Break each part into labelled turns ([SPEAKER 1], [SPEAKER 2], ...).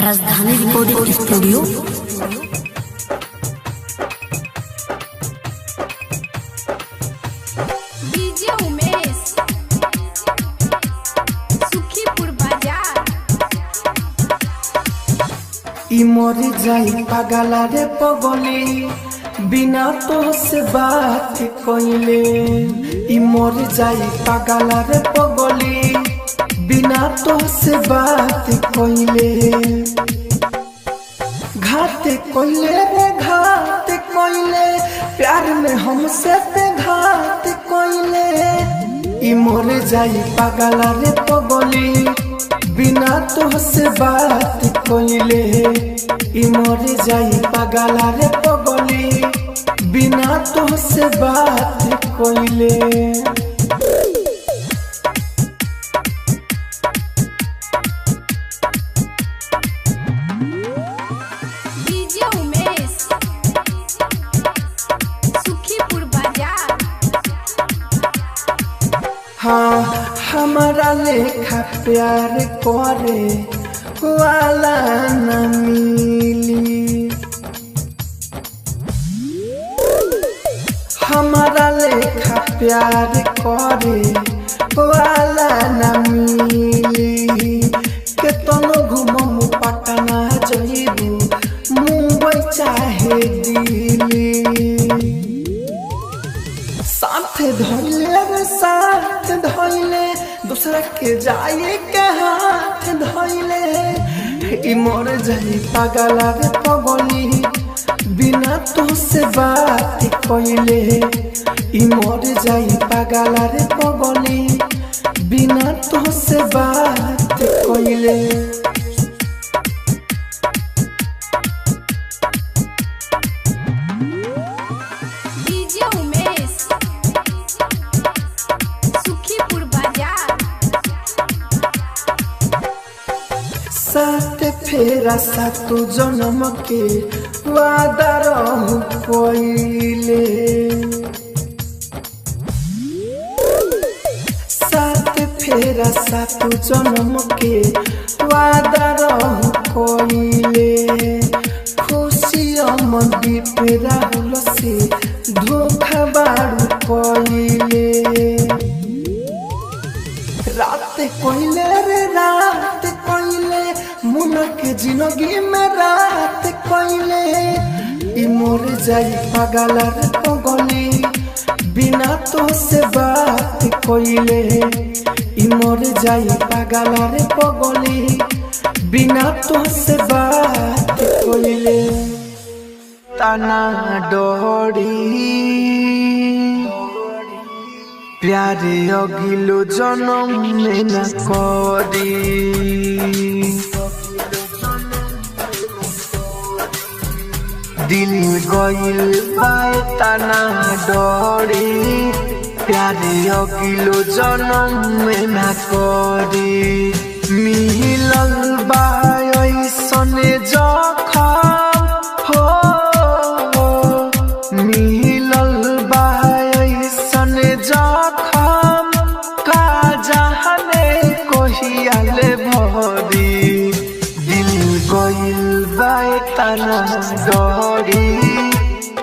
[SPEAKER 1] राजधानी recording studio.
[SPEAKER 2] DJ Umesh Sukhipur बाजार।
[SPEAKER 3] ई मरी जाई पागला रे पगली बिना तो से बात कइले। ई मरी जाई पागला रे पगली बिना तो से बात कइले। घात कइले रे घात कइले प्यार में हमसे ते घात कइले। ई मरी जाई पागला रे पगली बिना तो से बात कइले। ई मरी जाई पागला रे पगली बिना तो से बात कइले।
[SPEAKER 2] डीजे उमेश सुखीपुर बाजार।
[SPEAKER 3] हाँ हमारा लेखा प्यार करे वाला न मिली। हमारा लेखा प्यार करे वाला न मिली। केतनो घुममु पटना जइबू मुंबई चाहे दिल्ली। साथ धइले रे साथ धइले दूसरा के जाए के हाथ धइले। ई मर जाई पागला रे पगली बिना तो से बात कइले। ई मर जाई पागला रे पगली बिना तो से बात कइले।
[SPEAKER 2] डीजे उमेश सुखीपुर बाजार।
[SPEAKER 3] साथ फेरा सातो जन्म के वादा रहू कइले। साथ फेरा सातो जन्म के वादा रहू कइले। खुशी अमदी पे राहुल से धोखा बारू कइले। रात कइले रे रात कइले मुना के जिंदगी में रात कइले। ई मोर जाई पागला रे पगली बिना तो से बात कइले। ई मोर जाई पागला रे पगली बिना तो से बात कइले। तना डोरी प्यारे अगिलो जन्म में न करी। दिल गइल बाय तना डोरी प्यारे अगिलो जन्म में न करी। मिलल बाय ऐसने जखम हो मिलल बाय ऐसने जखम का जहने कोहियाले भरी। दिल गइल बाय तना डोरी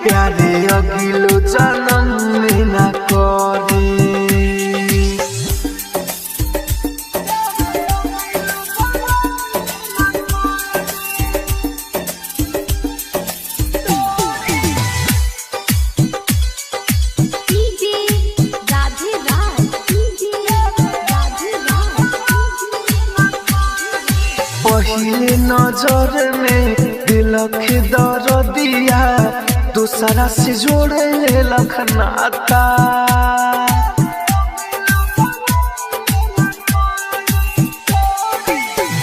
[SPEAKER 3] प्यारे अगिलो जन्म में न करी।
[SPEAKER 2] डीजे राधे राज। डीजे राधे राज।
[SPEAKER 3] पहले नजर में दिलख दर्दिया दूसरा से जोड़े लखनाता।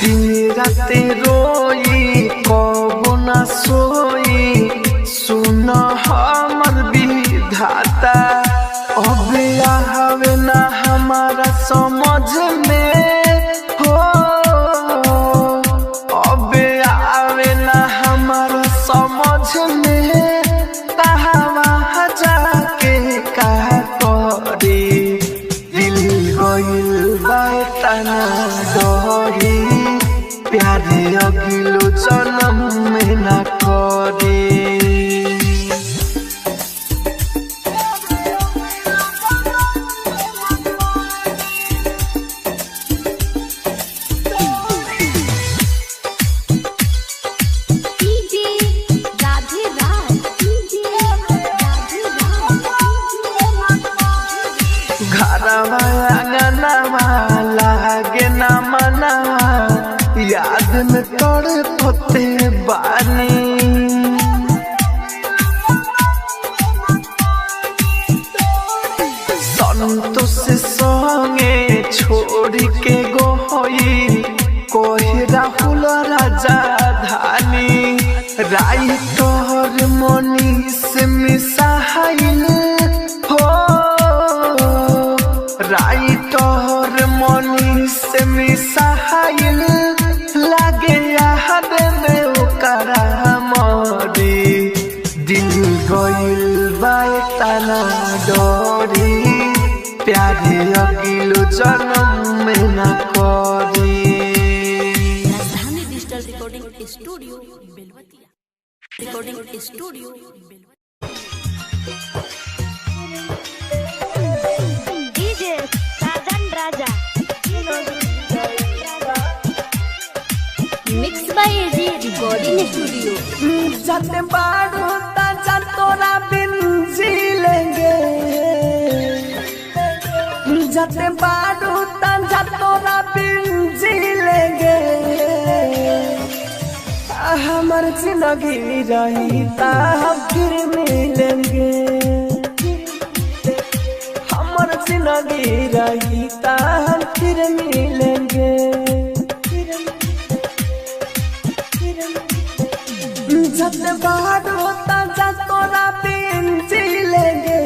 [SPEAKER 3] दिन राते रोई कबो न सोई सुन हमर विधाता। अब आवे ना हमारा समझ में हो अब आवे ना हमारा समझ में कहाँ जाके का करी। दिल गइल बाय तना डोरी प्यारे अगिलो तड़पते बानी संतोष संगे छोड़ के गोई कोई राहुल राजा धानी राइटर मनीष मिसाइल हो राइटर मनीष मिसाइल लागे याद में ओकरा मरी दिल गइल बाए तना डोरी प्यारे अगिलो जन्म में न करी।
[SPEAKER 1] Rajdhani digital recording studio Belwatiya recording studio
[SPEAKER 2] DJ Sajan Raja mix by AG recording studio.
[SPEAKER 3] जाते बाड़ू ता तोरा बिन जी लेंगे जाते बाड़ू ता तोरा बिन जी लेंगे हमार जिंदगी रही ता हम फिर मिलेंगे हमार जिंदगी रही ता हम फिर मिलेंगे जब बाहर होता जा तोरा बिन जी लेंगे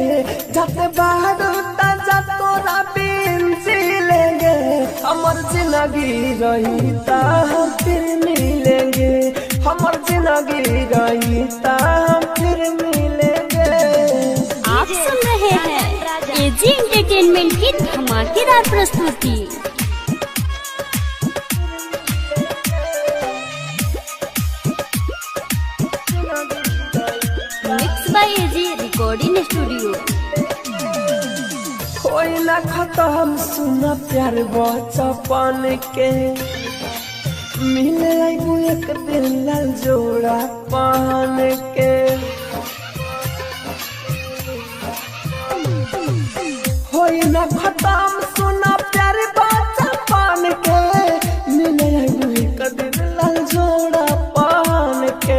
[SPEAKER 3] जब बाहर होता जा तोरा बिन जी लेंगे हमार जिंदगी रही ता हम फिर मिलेंगे हमार जिंदगी रही ता हम फिर मिलेंगे।
[SPEAKER 2] आप सुन रहे हैं एजी एंटरटेनमेंट की धमाकेदार प्रस्तुति। Mix by AG recording studio.
[SPEAKER 3] कोई ना खत्म सुना प्यार बचपन के मिले आईबू एक दिन लाल जोड़ा पान के कोई ना खत्म सुना प्यार बचपन के मिले आईबू एक दिन लाल जोड़ा पान के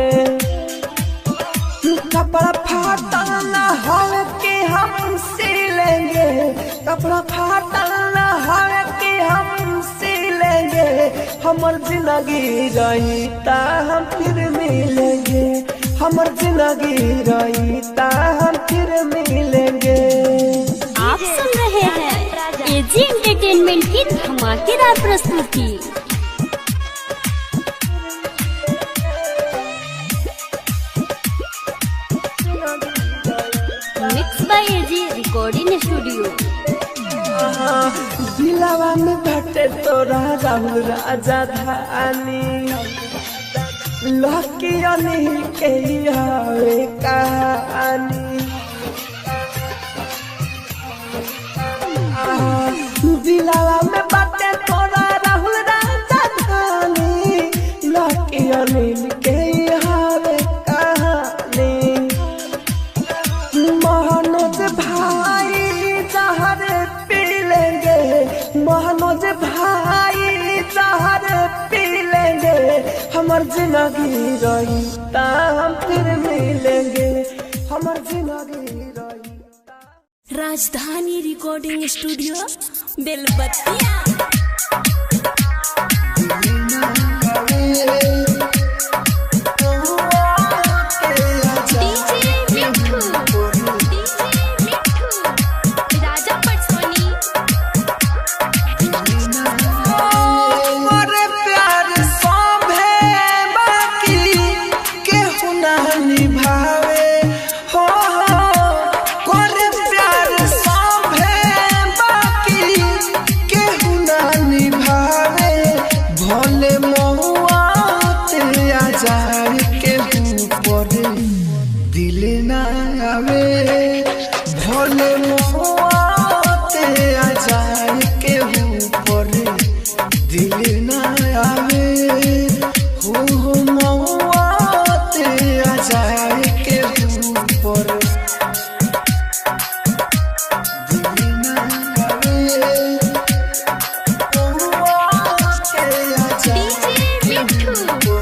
[SPEAKER 3] कपड़ा फाटल ना हो के हम सिलेंगे कपड़ा फाटल ना हो के हम सिलेंगे हमर जिंदगी रही ता हम फिर मिलेंगे हमर जिंदगी रही ता हम फिर मिलेंगे।
[SPEAKER 2] आप सुन रहे हैं एजी एंटरटेनमेंट की धमाकेदार प्रस्तुति। Mix by AG recording studio.
[SPEAKER 3] दिलावा में भटे तोरा राहुल राजा धानी लकी अनिल के हवे कहानी दिलावा में भटे तोरा राहुल राजा धानी लकी अनिल के हवे कहानी मनोज भाई जहर पी लेंगे मनोज भाई जहर पी लेंगे हमार जिंदगी रही ता हम फिर मिलेंगे हमार जिंदगी रही।
[SPEAKER 1] राजधानी रिकॉर्डिंग स्टूडियो बेलवतिया
[SPEAKER 3] दिल ना आवे भोले मोते आ जाए के ऊपर दिल ना आवे हो मोते आ जाए के ऊपर दिल ना आवे मोते आ जाए के ऊपर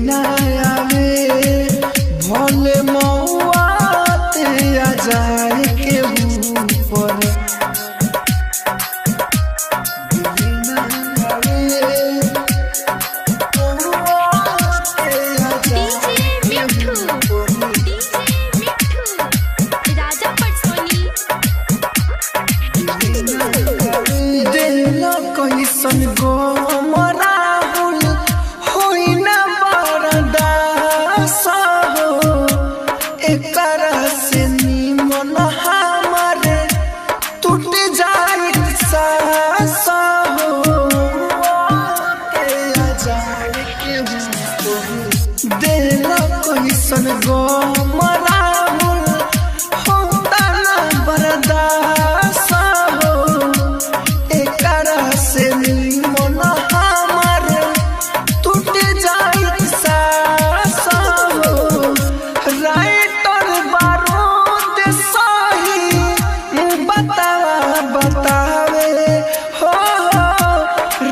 [SPEAKER 3] ना आवे भले मौआते आ जाए के ऊपर दिल ना आवे मौआते आ जाए
[SPEAKER 2] डीजे मिठू राजा पटसोनी
[SPEAKER 3] दिल कैसन गो राहुल होई ना बरदास हो एकरा से निमन हमारे टूट जाए सास हो के आ जाए के दिल कैसन गो राहुल होता ना बरदास हो एकरा से निमन हमारे टूट जाए सास हो राइटर बारूद सही बतावे हो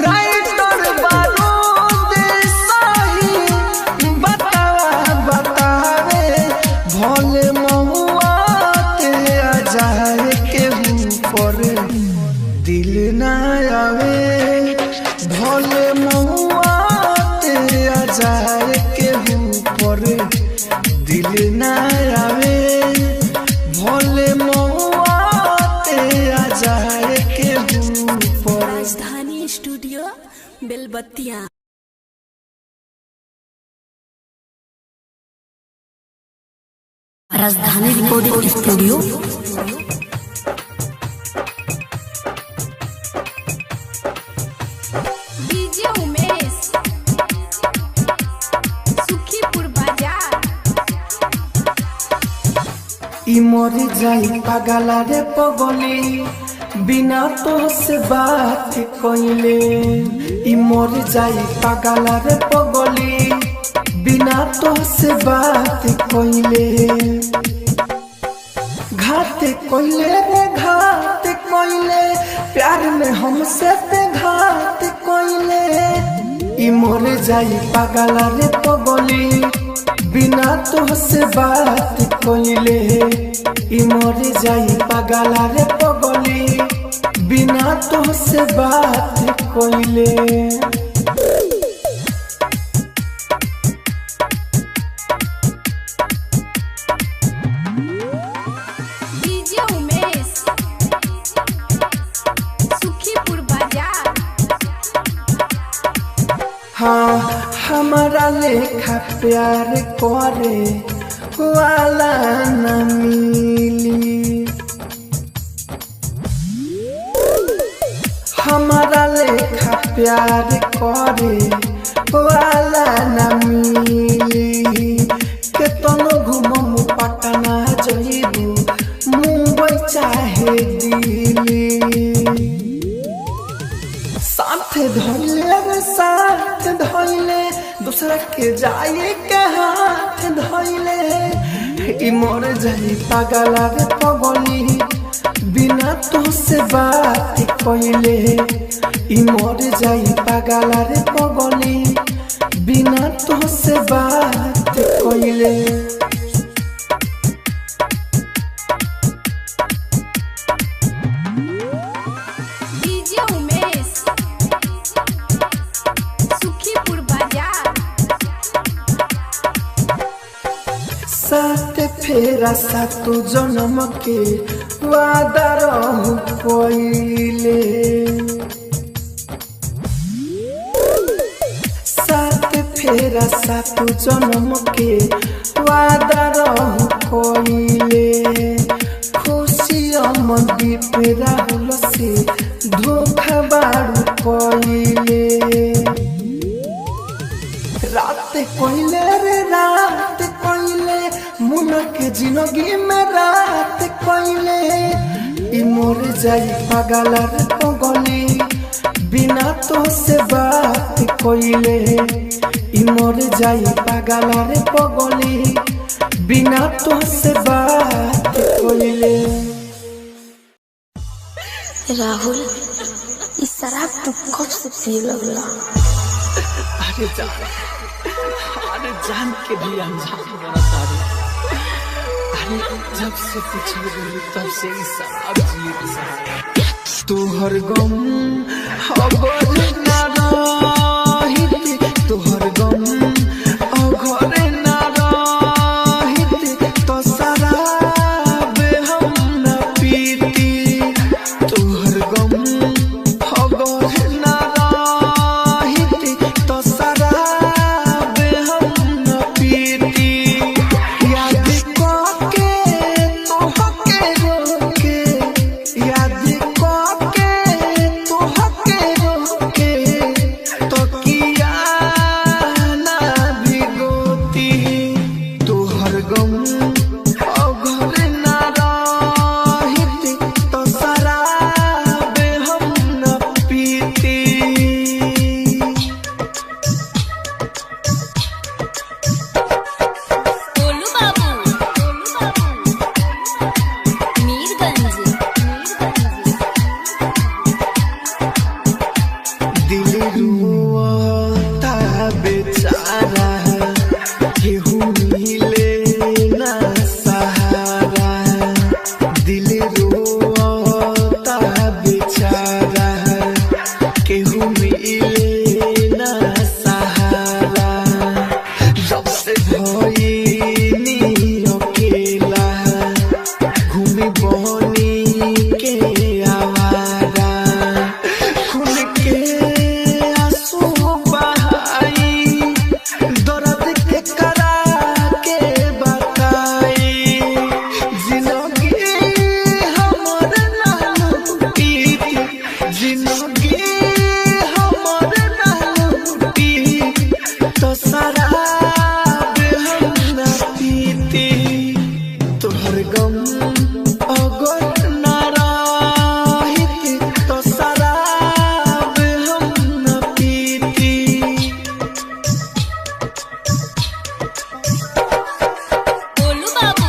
[SPEAKER 3] राइटर बारूद सही बतावे भोले महुआते आ जाए के ऊपर दिल ना आवे भोले महुआते आ जाए के ऊपर दिल ना आवे भोले महुआते आ जाए के ऊपर।
[SPEAKER 1] राजधानी स्टूडियो बेलबत्तिया। राजधानी recording studio
[SPEAKER 2] DJ Umesh Sukhipur बाजार
[SPEAKER 3] ई मर जाई पागला रे पगली बिना तो से बात कइले ई मर जाई पागला रे पगली बिना तो से बात कइले घात कइले रे घात कइले प्यार में हमसे पे घात कइले ई मर जाई पागला रे पगली बिना तो से बात कइले ई मर जाई पागला रे पगली बिना तो से बात कइले।
[SPEAKER 2] डीजे उमेश सुखीपुर बाजार
[SPEAKER 3] हाँ हमारा लेखा प्यार करे वाला न मिली हमारा लेखा प्यार करे वाला न मिली केतनो घुमम पटना जइबू मुंबई चाहे दिल्ली साथ धइले रे साथ धइले दूसरा के जाए के हाथ धइले ई मर जाई पागला रे पगली बिना तो से बात कइले ई मर जाई पागला रे पगली बिना तो से बात कइले।
[SPEAKER 2] डीजे उमेश सुखीपुर बाजार
[SPEAKER 3] साथ फेरा सातो जन्म के वादा रहू कइले साथ फेरा सातो जन्म के वादा रहू कइले खुशी अमदीप राहुल से धोखा बारू कइले रात कइले रे रात कइले मुन के जिंदगी में रात कइले ई मोर जाई पागला रे पगली बिना तो से बात कइले ई मोर जाई पागला रे पगली बिना तो से बात कइले।
[SPEAKER 1] राहुल इस शराब तू कब से पिए लगला?
[SPEAKER 3] अरे जा अरे जान के भी अनजान बना अरे जब से पिछड़ गई तब से ही शराब जिए तोहर गम अगर ना रहित तोहर गम अगर ना रहित तो शराब हम न पीती तोहर गम अगर ना रहित तो शराब हम न पीती याद करके तोहके रोके याद करके तोहके रोके तो किया ना भिगोती तोहर गम अगर ना रहित तो शराब हम न पीती
[SPEAKER 2] गोलू बाबू मीरगंज
[SPEAKER 3] दिल रुआता बेचारा केहू मिले ना सहारा दिल रुआता बेचारा केहू मिले ना सहारा जब से भइनी अकेला घूमी बनी के आवारा खुल के आंसू बहाई दर्द के करा के बताई जिंदगी हमर नाम पीत जिंदगी हमर नाम पीत तो शराब हम न पीती तोहर गम अगर ना रहित तो शराब हम न पीती
[SPEAKER 2] गोलू बाबू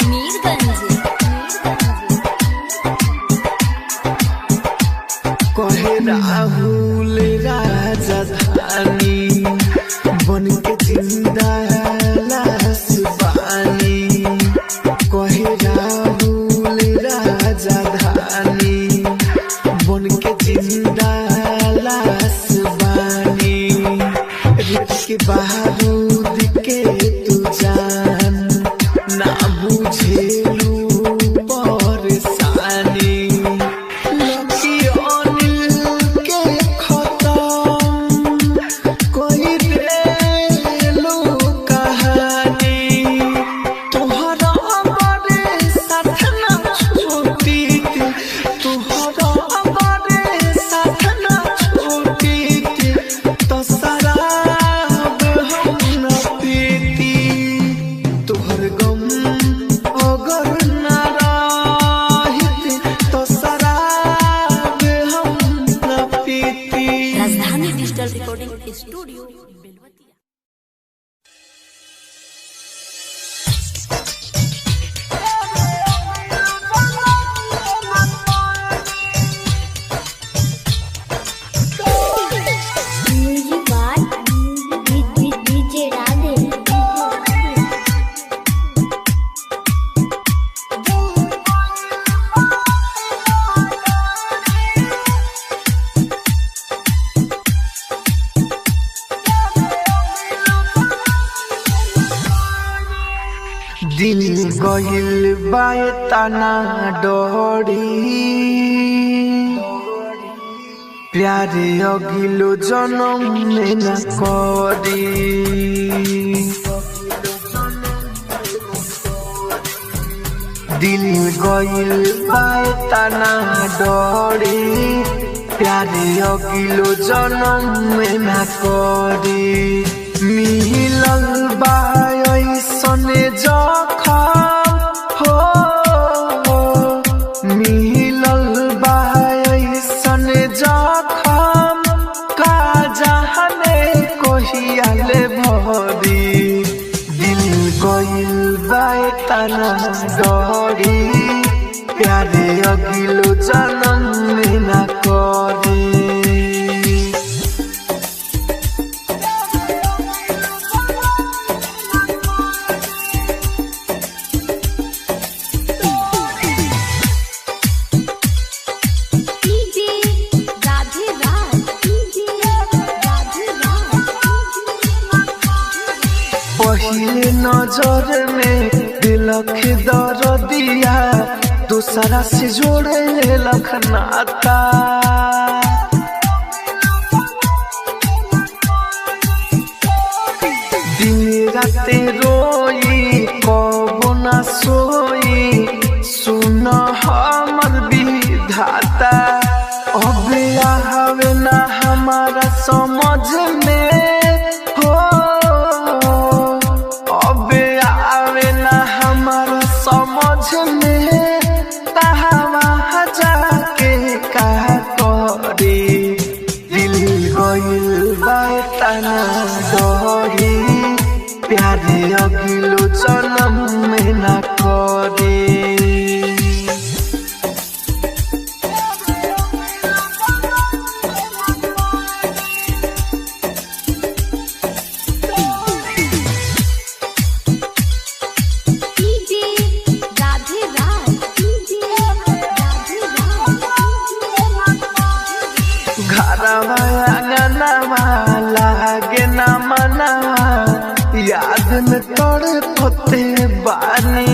[SPEAKER 2] मीरगंज
[SPEAKER 3] कहे राहुल राजधानी बन के जिंदा लाश बानी कहे राहुल राजधानी बन के जिंदा लाश बानी रित के बारूद के तू जान ना बुझेलू परेशानी लकी अनिल के खत्म कोई देलू कहानी तोहरा हमारे साथ ना छोटी तोहरा हमारे साथ ना छोटी तो शराब हम न पीती तोहर गम अगर ना रहित तो शराब हम न पीती
[SPEAKER 1] Rajdhani digital recording studio Belwatiya.
[SPEAKER 2] Music by DJ Radhe
[SPEAKER 3] दिल गहिल बाए तना डोरी प्यारे अगिलो जन्म में न करी दिल गइल बाए तना डोरी प्यारे अगिलो जन्म में न करी मिलल बाए ऐसने जखम हो मिलल बाए ऐसने जखम का जहने कोहियाले भरी दिल गइल बाए तना डोरी प्यारे अगिलो जन्म में न करी पहले नजर में दिलख दर्दिया दूसरा से जोड़े लखनाता दिन राते रोई कबो ना सोई सुन हमर विधाता अब आवे ना हमारा समझ में हो अब आवे ना हमारा समझ में तहावा जाके का करी दिल गइल बा तना डरी प्यारे अगिलो जन्म में ना करे लागे ना मनावा याद में तोड़े पोते बानी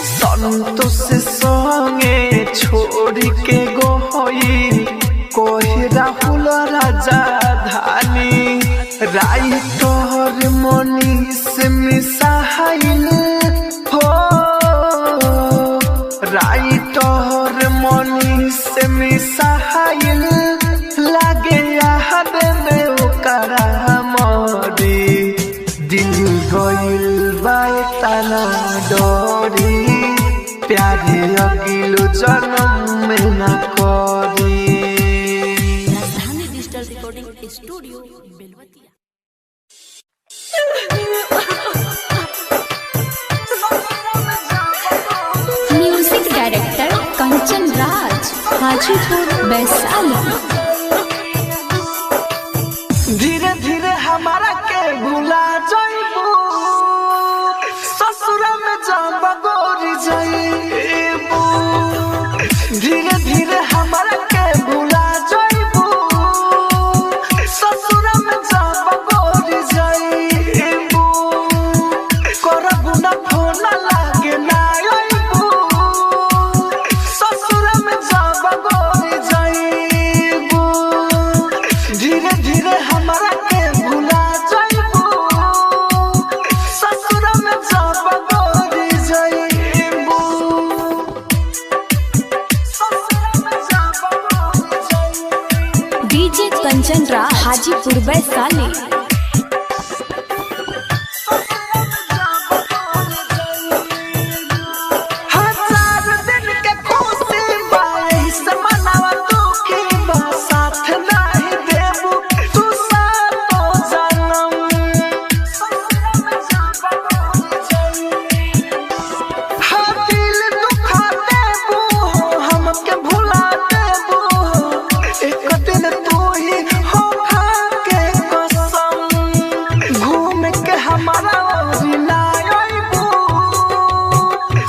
[SPEAKER 3] संतोष संगे छोड़ी के गोई कोई राहुल राजा धानी राइटर मनीष मिसाइल हो राइटर मनीष मिसाइल लागे याद में ओकरा मरी दिल गइल बा तना डरी प्यारे अगिलो जन्म में ना करी।
[SPEAKER 1] Rajdhani digital recording studio Belwatiya.
[SPEAKER 2] Music director Kanchan Raj, Hajipur Vaishali.
[SPEAKER 3] धीरे धीरे हमारा के भुला जाइबू ससुर में जब गोरी जाइबू धीरे धीरे हमारा के भुला जाइबू ससुर में जब गोरी जाइबू करबू ना फोन लागे ना आइबू ससुर में जब गोरी जाइबू धीरे धीरे हमारा के भुला जाइबू ससुर में जब गोरी जाइबू ससुर में जब गोरी जाइबू।
[SPEAKER 2] डीजे कंचन राज, हाजीपुर वैशाली।
[SPEAKER 3] हजार दिन के खुशी बाई से मनावा दुखी बा साथ नहीं देबू तू सातो जन्म हाँ दिल दुखा देबू हमके भुला देबू एक दिन तू ही हो खा के कसम घूम के हमारा ओरी ना आइबू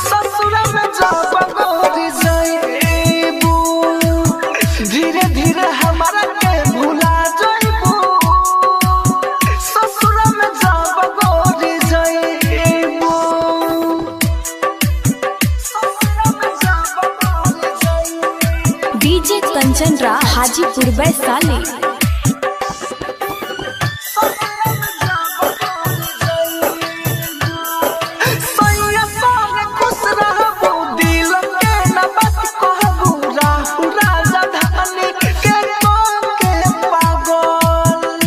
[SPEAKER 3] ससुर में जब गोरी जाइबू धीरे धीरे हमारा के भुला जाइबू ससुर में जब गोरी जाइबू ससुर में जब गोरी जाइबू।
[SPEAKER 2] डीजे कंचन राज, हाजीपुर वैशाली।
[SPEAKER 3] सैया संगे खुश रहबू दिल के न बात कहबू राहु राजा धानी के पागल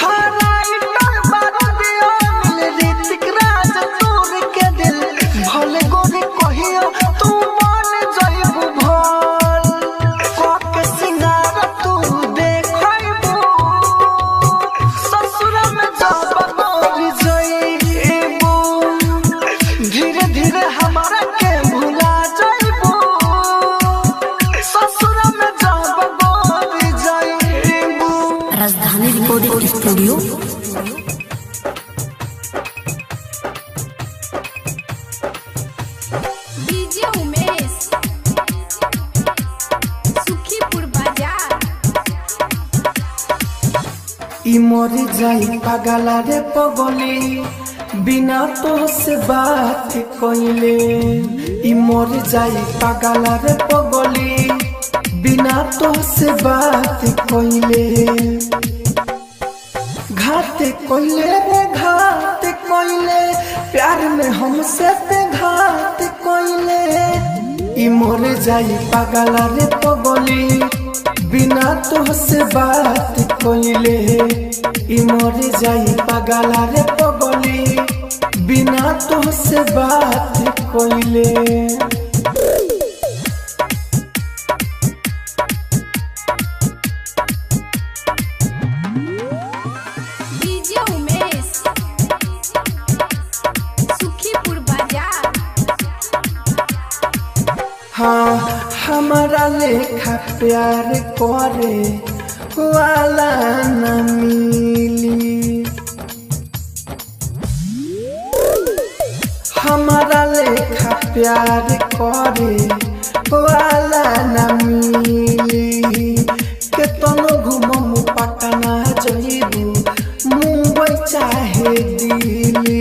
[SPEAKER 3] हराई डर बारू दियो मिल ऋतिक राज तोर के दिल भले गोरी कहियो तू मन जाइबू भल के सिंगार तू देखइबू ससुर में जब गोरी जाइबू धीरे धीरे हमारा के भुला जाइबू ससुर में जब गोरी जाइबू।
[SPEAKER 1] राजधानी रिकॉर्डिंग स्टूडियो
[SPEAKER 2] डीजे उमेश,
[SPEAKER 3] ई मर जाई पागला रे पगली बिना तो से बात कइले ई मर जाई पागला रे पगली बिना तो से बात कइले घात कइले रे घात कइले प्यार में हमसे पे घात कइले ई मर जाई पागला रे पगली बिना तो से बात कइले ई मर जाई पागला रे पगली बिना तो से बात कइले हाँ हमारा लेखा प्यार करे वाला न मिली हमारा लेखा प्यार करे वाला न मिली केतनो घुमम पटना जइबू मुंबई चाहे दिल्ली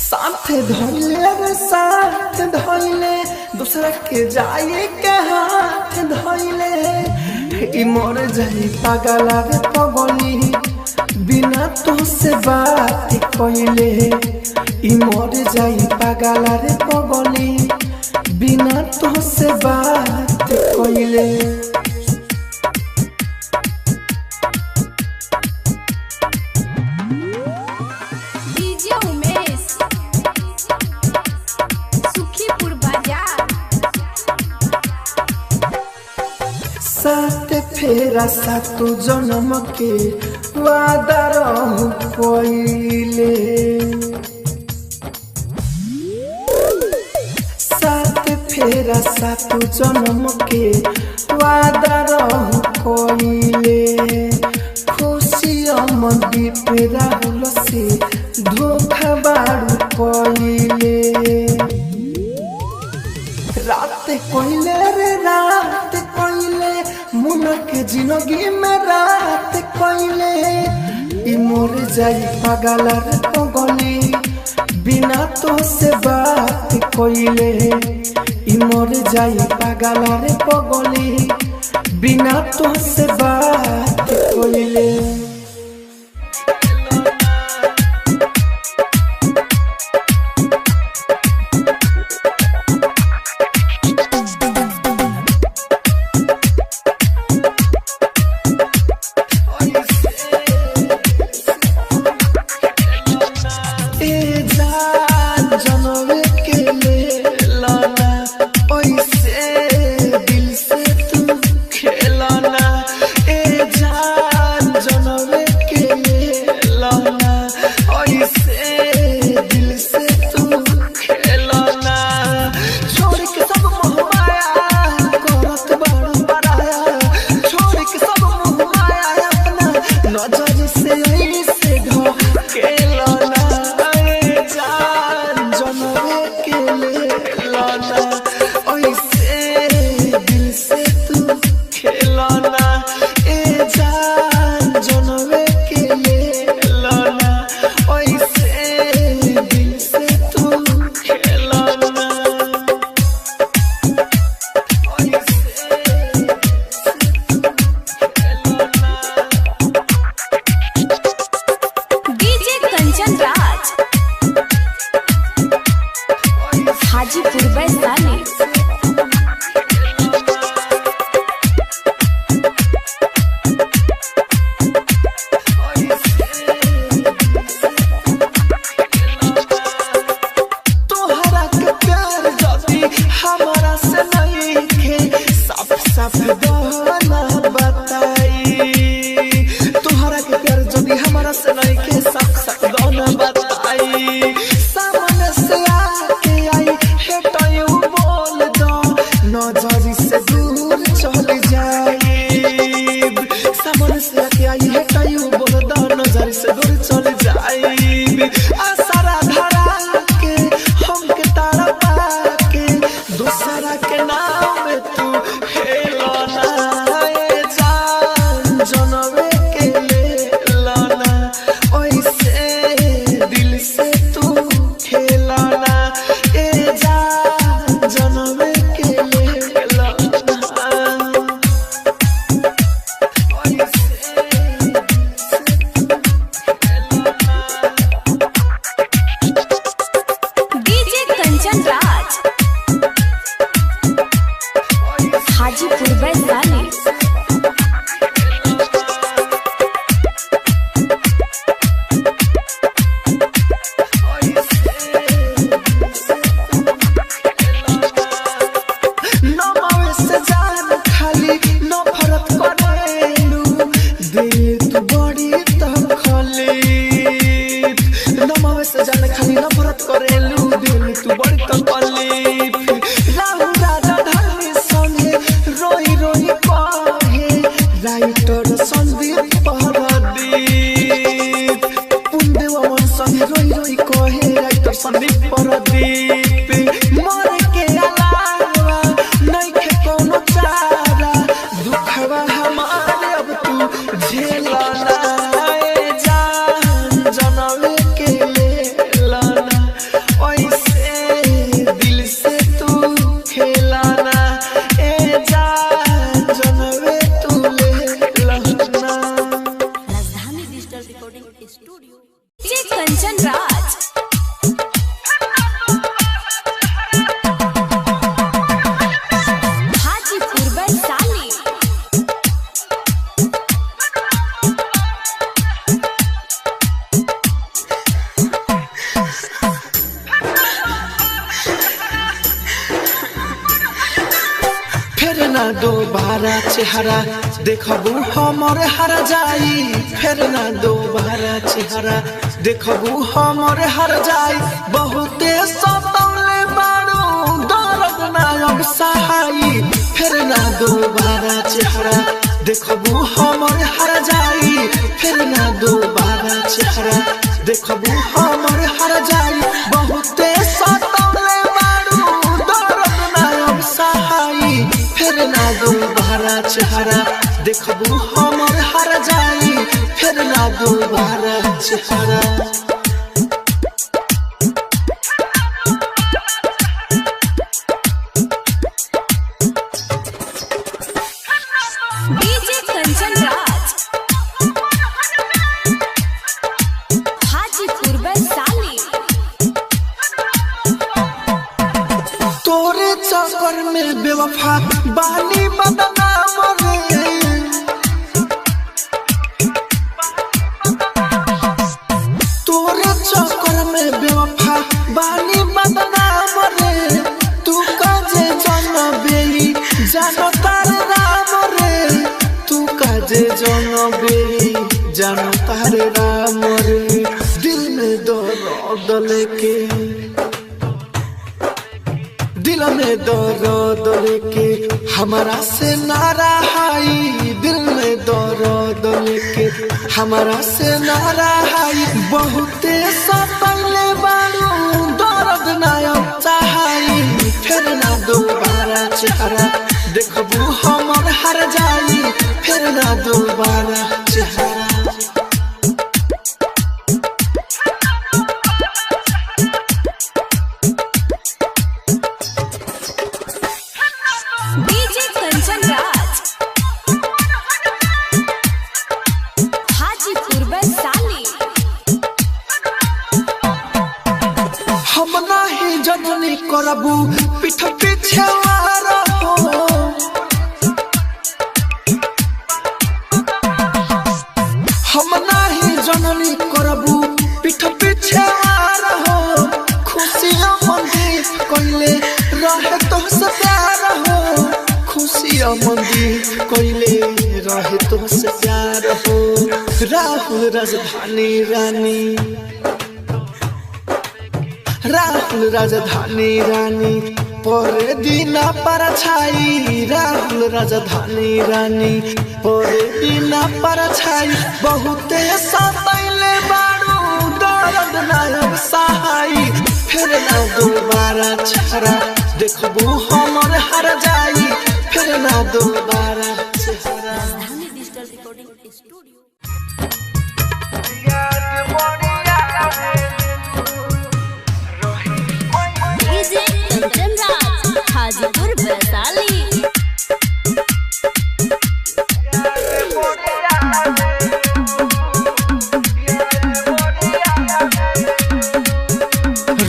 [SPEAKER 3] साथ धइले रे साथ धइले दूसरा के जाए के हाथ धइले ई मर जाई पागला रे पगली बिना तो से बात कइले ई मर जाई पागला रे पगली बिना तो से बात कइले साथ फेरा सातु जन्म के वादा रहू पइले साथ फेरा सातु जन्म के वादा रहू पइले खुशी अमदी पे राहुल से धोखा बाड़ू पइले रात कोइले रे रात कोइले मुना के जिंदगी में रात कोइले ई मर जाई पागला रे पगली बिना तो से बात कोइले ई मर जाई पागला रे पगली बिना तो से बात कोइले
[SPEAKER 4] के नाम तू हेलो ना
[SPEAKER 2] कंचन राज हाजीपुर वैशाली। कंचन राज हाजीपुर वैशाली।
[SPEAKER 3] फिर ना दोबारा चेहरा देखबू हमर हर जाई, फिर ना दोबारा चेहरा देखबू हमर हर जाई। बहुते सतौले बारू दर्द ना अब सहाई, फिर ना दोबारा चेहरा देखबू हमर हर जाई, फिर ना दोबारा चेहरा देखबू हमर हर जाई। बहुते सतौले बारू दर्द ना अब सहाई, फिर ना दोबारा चेहरा देखबू हमर हर जाई, फिर ना दोबारा चेहरा।
[SPEAKER 2] डीजे कंचन राज हाजीपुर वैशाली।
[SPEAKER 3] तोरे चक्कर में बेवफा बानी बदनाम रे, तोरे चक्कर में बेवफा बानी बदनाम रे। तू काजे जनबेली जानो तार राम रे, तू काजे जनबेली जानो तार राम रे। दिल में दर्द लेके, दिल में दर्द लेके हमारा से नारा हाई, दिल में दर्द लेके हमारा से नारा हाई। बहुते सतौले बारू दर्द ना चाहाई, फिर ना दोबारा चेहरा देखबू हमर हर जाई, फिर ना दोबारा चेहरा।
[SPEAKER 2] डीजे कंचन राज हाजीपुर वैशाली।
[SPEAKER 3] हम नाही जननी करबू पीठ पीछे वार हो, हम नाही जननी करबू पीठ पीछे वार हो। खुशियां मंदिर कोइले रहे तो से प्यार हो, खुशियां मंदिर कोइले रहे तो से प्यार हो। राहुल राजधानी रानी, राहुल राजधानी रानी पर दीना पर छाई, राहुल राजधानी रानी पर दीना पर छाई। बहुते सतौले बारू दर्द ना अब सहाई, फिर ना दोबारा चेहरा देखबू हमर हर जाई, फिर ना दोबारा चेहरा।
[SPEAKER 1] Digital recording studio
[SPEAKER 2] DJ Kanchan Raj Hajipur Vaishali.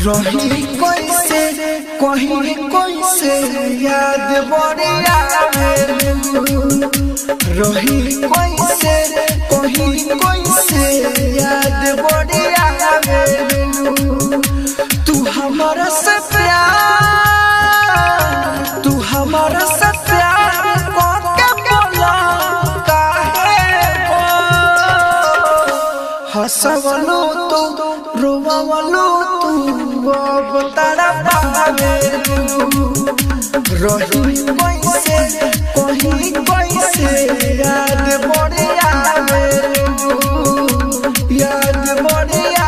[SPEAKER 3] रही कैसे कहीं कैसे याद बढ़िया रही कैसे कहीं कैसे याद बढ़िया तू हमारा से प्यार तू हमारा से प्यार करके बोला काहे हंसवलो तो रोवलो तू अब तारा पावे रही कैसे कहीं कैसे याद बढ़िया याद बढ़िया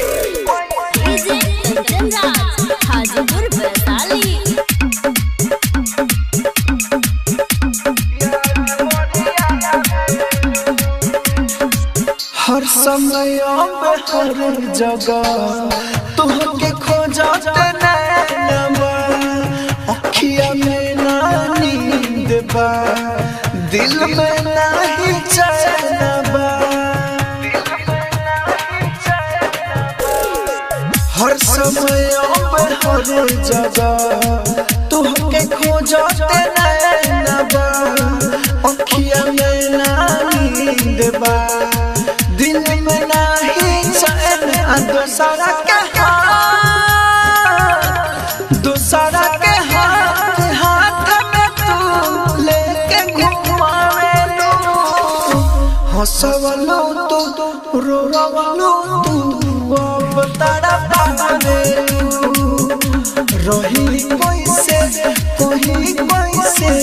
[SPEAKER 2] डीजे कंचन राज हाजीपुर वैशाली।
[SPEAKER 3] हर समय हर जगह तुहके खोजते नैनबा अखिया में ना नींद बा दिल में नहीं चैन बा हर समय हर जगह तुहके खोजते नैनबा अखिया में ना नींद बा दिल में नहीं चैन दूसरा के हाथ में तू लेके घुमावे लो हंसवलो तो रोवलो तू अब तारा पावे रही कैसे कहीं कैसे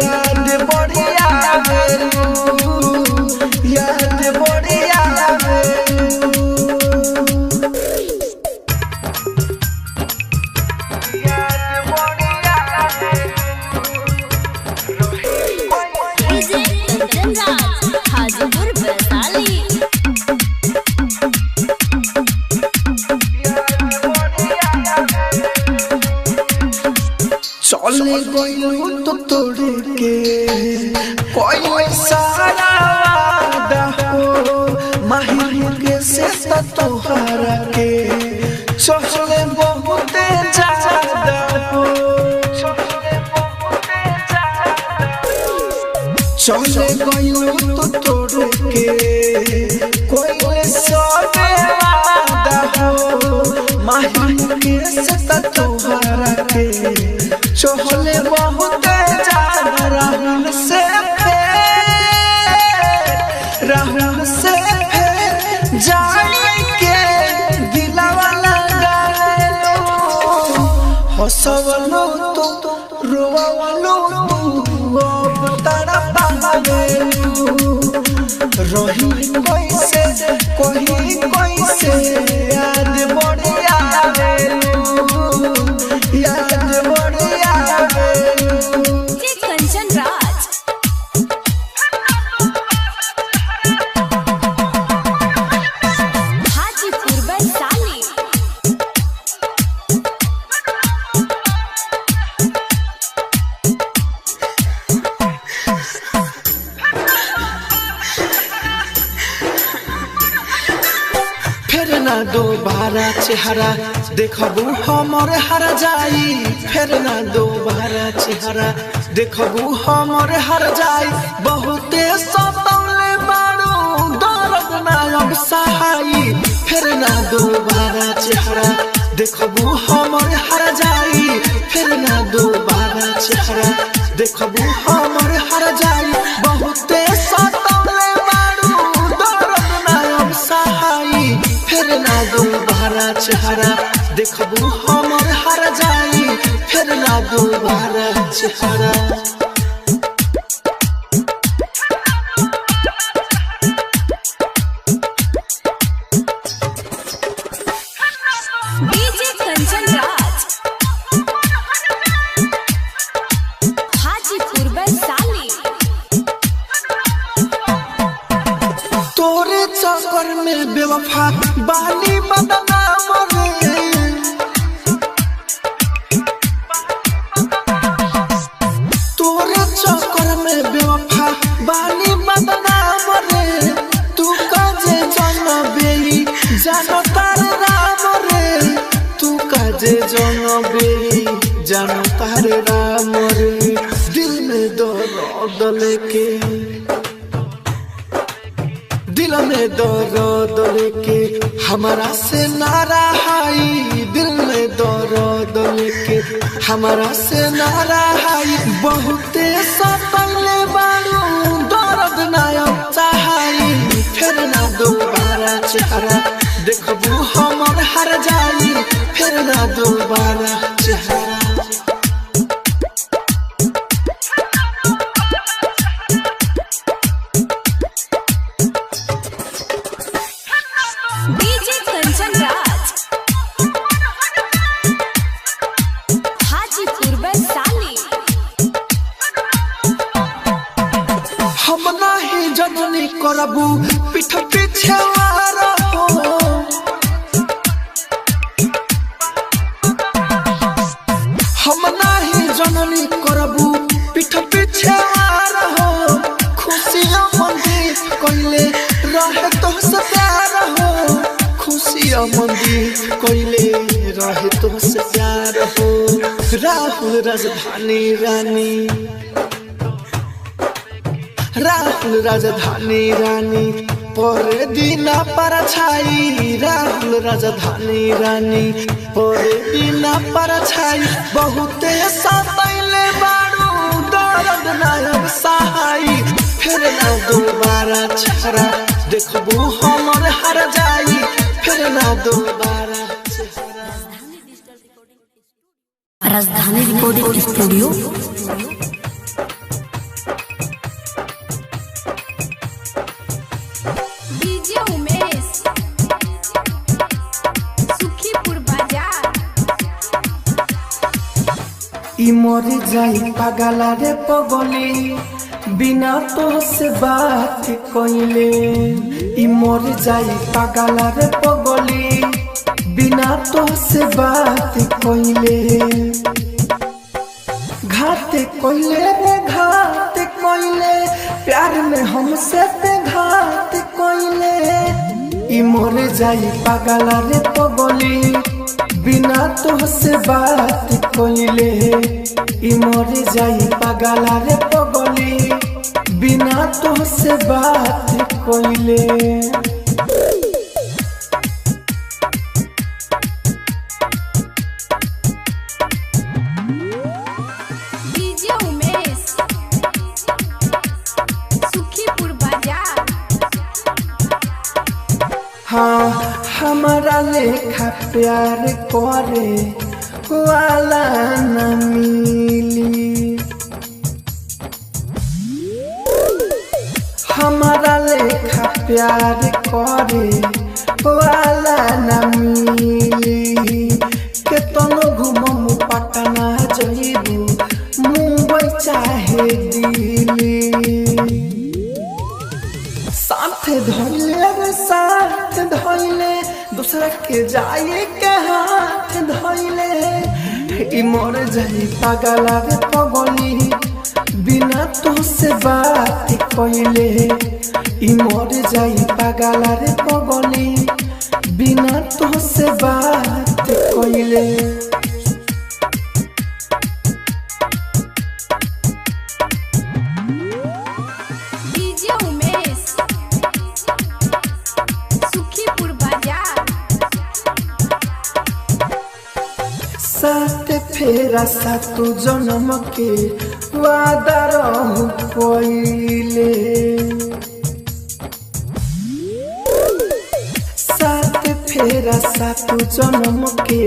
[SPEAKER 3] याद बढ़िया याद बढ़िया
[SPEAKER 2] डीजे कंचन राज हाजीपुर वैशाली।
[SPEAKER 3] चले गइलू तो तोड़ के कोई सारा वादा हो माहिर के से तोहरा के चले बहुत ज्यादा हो चले गइलू तो तोड़ के कोई सब वादा हो माहिर के से तोहरा के चहले बहुत ज्यादा राहुल से जाने के दिलवा लगा लो हंसवलो तो रोवलो अब तारा पावे रही कैसे कहीं कैसे याद बढ़िया याद बढ़िया
[SPEAKER 2] डीजे कंचन राज हाजीपुर वैशाली।
[SPEAKER 3] फिर ना दोबारा चेहरा देखबू हमर हर जाई फिर ना दोबारा चेहरा देखबू हमर हर जाई बहुते सतौले बारू दर्द ना अब सहाई फिर ना दोबारा चेहरा देखबू हमर हर जाई फिर ना दोबारा चेहरा देखबू हमर हर जाई बहुते सतौले बारू दर्द ना अब सहाई फिर ना दोबारा चेहरा देखबू हमर हर जाई फिर ना दोबारा चेहरा
[SPEAKER 2] डीजे कंचन राज हाजीपुर वैशाली।
[SPEAKER 3] तोरे चक्कर में बेवफा बानी बदनाम रे तोरे चक्कर में बेवफा बेवफा बानी बदनाम रे तू काजे जनबे जानो तार राम रे तू काजे जनबे जानो तार राम रे दिल में दर्द लेके दिल में दर्द लेके हमारा से नारा हाई दिल में दर्द लेके हमारा से नारा हाई बहुते सताइले बारू दर्द नायक चाहाई फिर ना दोबारा चेहरा देखबू हमर हर जाई फिर ना दोबारा चेहरा
[SPEAKER 2] डीजे कंचन राज हाजीपुर वैशाली
[SPEAKER 3] हम नाही जननी करबू पीठ पीछे रहो हम नाही जननी करबू पीठ पीछे रहो खुशियां मंदी कोइले रहे तो से प्यार हो खुशियां मंदी कोइले रहे तो से प्यार हो राहुल राजधानी राहुल राजधानी रानी पर दीना पर छाई राहुल राजधानी रानी पर दीना पर छाई बहुते सताइले बारू दर्द नायक सहाई फिर ना दोबारा चेहरा देखबू हमर हर जाई फिर ना दोबारा
[SPEAKER 1] राजधानी recording studio
[SPEAKER 2] DJ Umesh Sukhipur बाजार
[SPEAKER 3] ई मर जाई पागला रे पगली बिना तो से बात कइले ई मर जाई पागला रे पगली बिना तो से बात कइले घात कइले रे घात कइले प्यार में हमसे पे घात कइले ई मर जाई पागला रे पगली बिना तो से बात कइले ई मर जाई पागला रे पगली बिना तो से बात कइले
[SPEAKER 2] डीजे उमेश सुखीपुर बाजार
[SPEAKER 3] हाँ हमारा लेखा प्यार करे वाला न मिली हमारा लेखा प्यार करे वाला न मिली केतनो घुमम पटना जइबू मुंबई चाहे दिल्ली साथ धइले रे साथ धइले दूसरा के जाए के हाथ धइले ई मर जाई पागला रे पगली बिना तो से बात कइले ई मर जाई पागला रे पगली बिना तो से बात कइले
[SPEAKER 2] डीजे उमेश सुखीपुर बाजार
[SPEAKER 3] साथ फेरा सातु जन्म के वादा रहू कइले साथ फेरा सातु जन्म के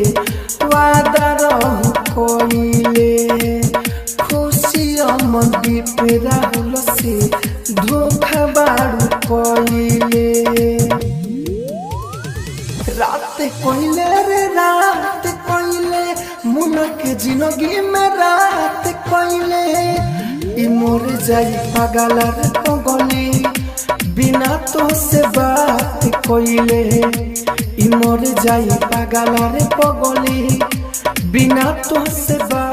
[SPEAKER 3] वादा रहू कइले खुशियां मंदी पे राहुल से धोखा बारू कइले रात कोइले रे रात कोइले मुना के जिंदगी में रात कोइले ई मोर जाई पागला रे पगली बिना तो से बात कोइले ई मोर जाई पागला रे पगली बिना तो से बात